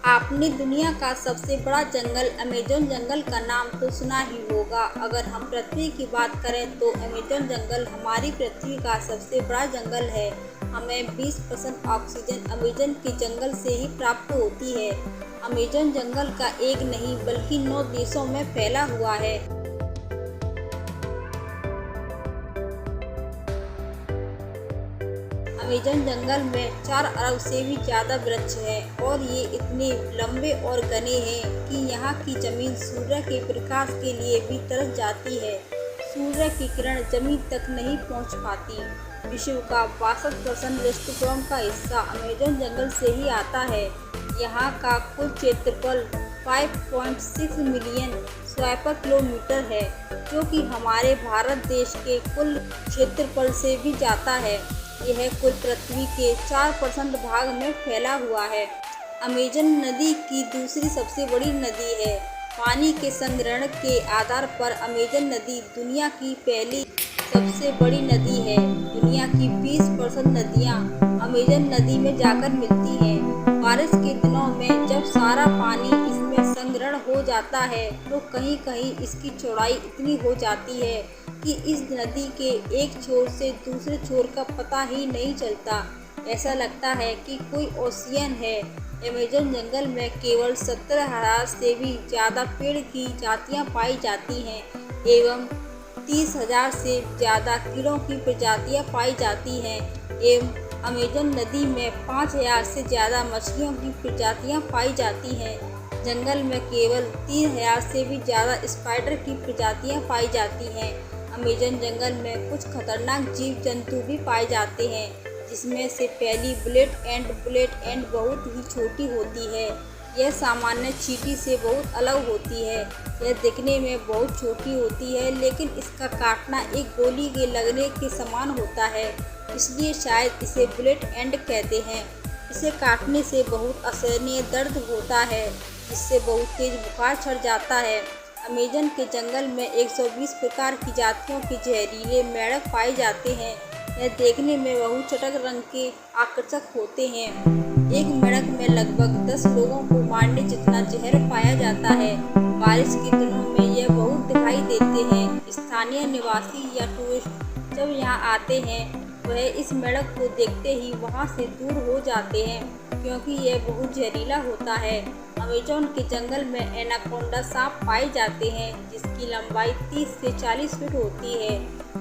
आपने दुनिया का सबसे बड़ा जंगल अमेज़न जंगल का नाम तो सुना ही होगा। अगर हम पृथ्वी की बात करें तो अमेज़न जंगल हमारी पृथ्वी का सबसे बड़ा जंगल है। हमें 20% ऑक्सीजन अमेज़न के जंगल से ही प्राप्त होती है। अमेज़न जंगल का एक नहीं बल्कि 9 देशों में फैला हुआ है। अमेज़न जंगल में 4 अरब से भी ज़्यादा वृक्ष हैं और ये इतने लंबे और घने हैं कि यहाँ की ज़मीन सूर्य के प्रकाश के लिए भी तरस जाती है। सूर्य की किरण ज़मीन तक नहीं पहुँच पाती। विश्व का 62% दृष्टिकोण का हिस्सा अमेज़न जंगल से ही आता है। यहाँ का कुल क्षेत्रफल 5.6 मिलियन स्क्वायर किलोमीटर है, जो कि हमारे भारत देश के कुल क्षेत्रफल से भी ज़्यादा है। यह कुल पृथ्वी के 4% भाग में फैला हुआ है। अमेज़न नदी की दूसरी सबसे बड़ी नदी है। पानी के संग्रहण के आधार पर अमेज़न नदी दुनिया की पहली सबसे बड़ी नदी है। दुनिया की 20% नदियाँ अमेज़न नदी में जाकर मिलती हैं। बारिश के दिनों में जब सारा पानी इसमें संग्रहण हो जाता है तो कहीं कहीं इसकी चौड़ाई इतनी हो जाती है कि इस नदी के एक छोर से दूसरे छोर का पता ही नहीं चलता। ऐसा लगता है कि कोई ओशियन है। अमेज़न जंगल में केवल 17,000 से भी ज़्यादा पेड़ की जातियां पाई जाती हैं एवं 30,000 से ज़्यादा कीड़ों की प्रजातियां पाई जाती हैं एवं अमेज़न नदी में 5,000 से ज़्यादा मछलियों की प्रजातियां पाई जाती हैं। जंगल में केवल 3,000 से भी ज़्यादा स्पाइडर की प्रजातियां पाई जाती हैं। अमेज़न जंगल में कुछ खतरनाक जीव जंतु भी पाए जाते हैं, जिसमें से पहली बुलेट एंड बहुत ही छोटी होती है। यह सामान्य चींटी से बहुत अलग होती है। यह दिखने में बहुत छोटी होती है, लेकिन इसका काटना एक गोली के लगने के समान होता है, इसलिए शायद इसे बुलेट एंड कहते हैं। इसे काटने से बहुत असहनीय दर्द होता है, जिससे बहुत तेज बुखार चढ़ जाता है। अमेज़न के जंगल में 120 प्रकार की जातियों के जहरीले मेंढक पाए जाते हैं। यह देखने में बहुत चटक रंग के आकर्षक होते हैं। एक मेंढक में लगभग 10 लोगों को मारने जितना जहर पाया जाता है। बारिश के दिनों में यह बहुत दिखाई देते हैं। स्थानीय निवासी या टूरिस्ट जब यहाँ आते हैं वह इस मेंढक को देखते ही वहाँ से दूर हो जाते हैं, क्योंकि यह बहुत जहरीला होता है। अमेज़न के जंगल में एनाकोंडा सांप पाए जाते हैं, जिसकी लंबाई 30 से 40 फीट होती है।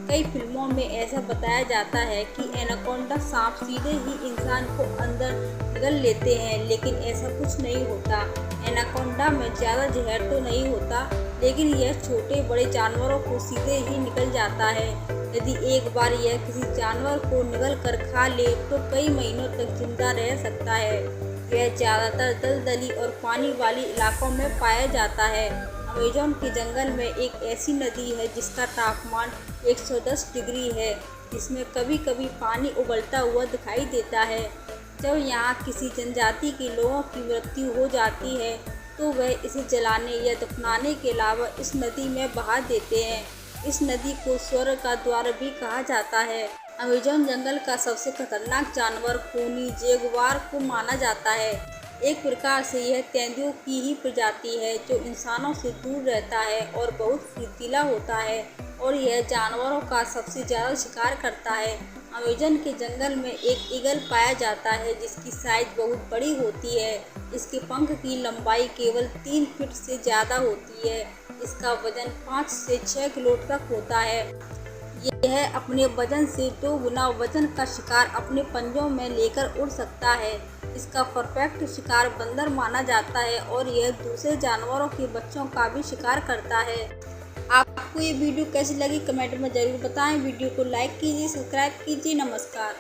कई फिल्मों में ऐसा बताया जाता है कि एनाकोंडा सांप सीधे ही इंसान को अंदर निगल लेते हैं, लेकिन ऐसा कुछ नहीं होता। एनाकोंडा में ज़्यादा जहर तो नहीं होता, लेकिन यह छोटे बड़े जानवरों को सीधे ही निगल जाता है। यदि एक बार यह किसी जानवर को निगल कर खा ले तो कई महीनों तक जिंदा रह सकता है। यह ज़्यादातर दलदली और पानी वाली इलाकों में पाया जाता है। अमेज़न के जंगल में एक ऐसी नदी है जिसका तापमान 110 डिग्री है, जिसमें कभी कभी पानी उबलता हुआ दिखाई देता है। जब यहाँ किसी जनजाति के लोगों की मृत्यु हो जाती है तो वह इसे जलाने या दफनाने के अलावा इस नदी में बहा देते हैं। इस नदी को स्वर्ग का द्वार भी कहा जाता है। अमेज़न जंगल का सबसे खतरनाक जानवर खूनी जगुआर को माना जाता है। एक प्रकार से यह तेंदुओं की ही प्रजाति है, जो इंसानों से दूर रहता है और बहुत फुर्तीला होता है और यह जानवरों का सबसे ज़्यादा शिकार करता है। अमेज़न के जंगल में एक ईगल पाया जाता है, जिसकी साइज बहुत बड़ी होती है। इसके पंख की लंबाई केवल 3 फीट से ज़्यादा होती है। इसका वजन 5 से 6 किलो तक होता है। यह अपने वजन से 2 गुना वजन का शिकार अपने पंजों में लेकर उड़ सकता है। इसका परफेक्ट शिकार बंदर माना जाता है और यह दूसरे जानवरों के बच्चों का भी शिकार करता है। आपको ये वीडियो कैसी लगी कमेंट में ज़रूर बताएं। वीडियो को लाइक कीजिए, सब्सक्राइब कीजिए। नमस्कार।